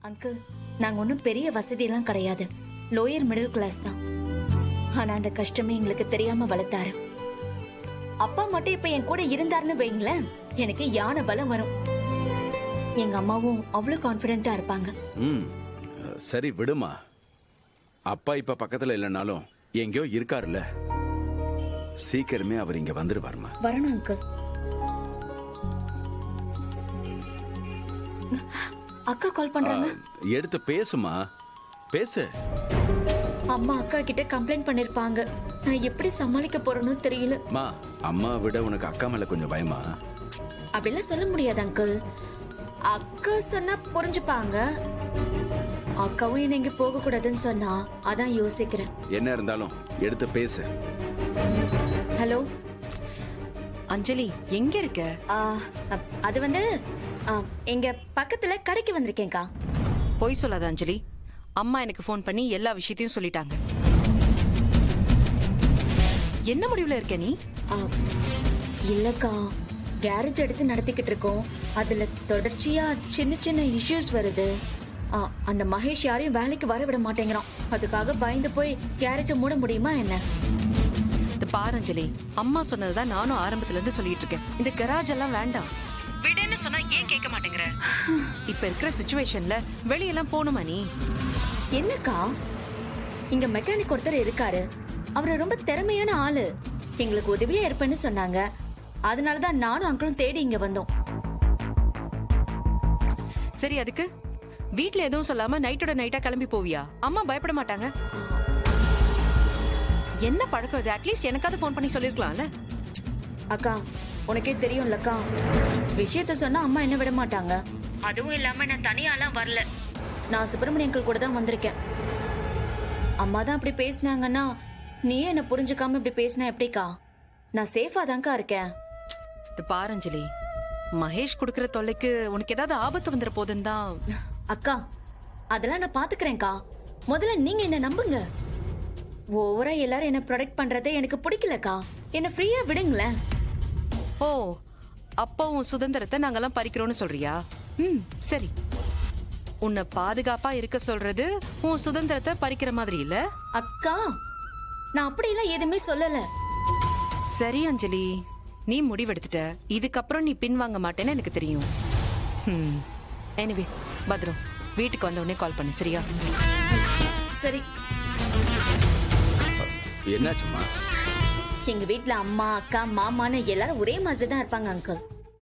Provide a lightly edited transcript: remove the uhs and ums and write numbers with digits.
Uncle, நாங்க ஒன்றும் பெரிய வசதியெல்லாம் கிடையாது. லோயர் மிடில் கிளாஸ் தான். ஆனா அந்த கஷ்டமே எங்களுக்கு தெரியாம வளர்த்தாரு. அப்பா மட்டும் இப்ப என் கூட இருந்தாருன்னு வைங்களேன், எனக்கு யானை பலம் வரும். எங்க அம்மாவும் அவ்வளவு கான்பிடென்ட்டா இருப்பாங்க. சரி விடுமா. அப்பா இப்ப பக்கத்துல இல்லைனாலும் எங்கேயோ இருக்காருல்ல. சீக்கிரமே அவர் இங்க வந்துருவாருமா. வரணும் அங்கிள். அக்கா கால் பண்றாங்க. எடுத்து பேசுமா, பேசு. அம்மா அக்கா கிட்ட கம்ப்ளைண்ட் பண்ணிருப்பாங்க. நான் எப்படி சமாளிக்க போறேன்னு தெரியல. மா, அம்மா விட உனக்கு அக்கா மேல கொஞ்சம் பயமா? அப்படிலாம் சொல்ல முடியாது அங்கிள். அக்கா சொன்னா புரிஞ்சுப்பாங்க. அக்காவும் என்ன இங்க போக கூடாதுன்னு சொன்னா அதான் யோசிக்கிறேன். என்ன இருந்தாலும் எடுத்து பேசு. ஹலோ அஞ்சலி, எங்க இருக்க? அது வந்து எங்க பக்கத்துல கடைக்கு வந்திருக்கேன்க்கா. பொய் சொல்லாத அஞ்சலி. அம்மா எனக்கு போன் பண்ணி எல்லா விஷயத்தையும் சொல்லிட்டாங்க. என்ன முடிவுல இருக்க நீ? இல்லக்கா, கேரேஜ் எடுத்து நடத்திக்கிட்டு இருக்கோம். அதுல தொடர்ச்சியா சின்ன சின்ன இஷ்யூஸ் வருது. அந்த மகேஷ் யாரையும் வேலைக்கு வர விட மாட்டேங்கிறான். அதுக்காக பயந்து போய் கேரேஜ மூட முடியுமா என்ன? பாரு அஞ்சலி, அம்மா சொன்னதுதான் நானும் ஆரம்பத்துல இருந்து சொல்லிட்டு இருக்கேன். இந்த கராஜ் எல்லாம் வேண்டாம் விடுன்னு சொன்னா ஏன் கேட்க மாட்டேங்கிற? இப்ப இருக்கிற சிச்சுவேஷன்ல வெளியெல்லாம் போகணுமா நீ? என்னக்கா, இங்க மெக்கானிக் ஒருத்தர் இருக்காரு. அவரு ரொம்ப திறமையான ஆளு. எங்களுக்கு உதவியா இருப்பேன்னு சொன்னாங்க. அதனாலதான் நானும் அங்கிளும் தேடி இங்க வந்தோம். சரி, அதுக்கு வீட்ல எதுவும் சொல்லாம நைட்டோட நைட்டா கிளம்பி போவியா? அம்மா பயப்பட மாட்டாங்க? என்ன பழக்கம் இது? அட்லீஸ்ட் எனக்காவது போன் பண்ணி சொல்லிருக்கலாம்ல. அக்கா, உனக்கே தெரியும்லக்கா, விஷயத்த சொன்னா அம்மா என்ன விட மாட்டாங்க. அதுவும் இல்லாம நான் தனியாலாம் வரல. நான் சுப்பிரமணிய அங்கிள் கூட தான் வந்திருக்கேன். அம்மா தான் அப்படி பேசினாங்கன்னா நீ என்ன புரிஞ்சுக்காம இப்படி பேசினா எப்படிக்கா? நான் சேஃபா தான்க்கா இருக்கேன். இது பாரஞ்சலி, மகேஷ் குடுக்கற தொல்லைக்கு உனக்கு ஏதாவது ஆபத்து வந்துட போதுன்னு தான். அக்கா, அதெல்லாம் நான் பாத்துக்கிறேன்க்கா. முதல்ல நீங்க என்ன நம்புங்க. ஓவரா எல்லாரும் என்ன ப்ரொடெக்ட் பண்றதே எனக்கு பிடிக்கலக்கா. என்ன ஃப்ரீயா விடுங்களேன். ஓ, அப்போ உன் சுதந்திரத்தை நாங்கெல்லாம் பறிக்கிறோம்னு சொல்றியா? சரி. உன்னை பாதுகாப்பா இருக்க சொல்றது உன் சுதந்திரத்தை பறிக்கிற மாதிரி இல்ல? அக்கா, நான் அப்படியெல்லாம் எதுவுமே சொல்லல. சரி அஞ்சலி, நீ முடிவெடுத்துட்ட. இதுக்கப்புறம் நீ பின்வாங்க மாட்டேன்னு எனக்கு தெரியும். எனிவே, பத்ரம், வீட்டுக்கு வந்த உடனே கால் பண்ணு, சரியா? சரி. என்னாச்சுமா? எங்க வீட்ல அம்மா அக்கா மாமான்னு எல்லாரும் ஒரே மாதிரி தான் இருப்பாங்க அங்கிள்.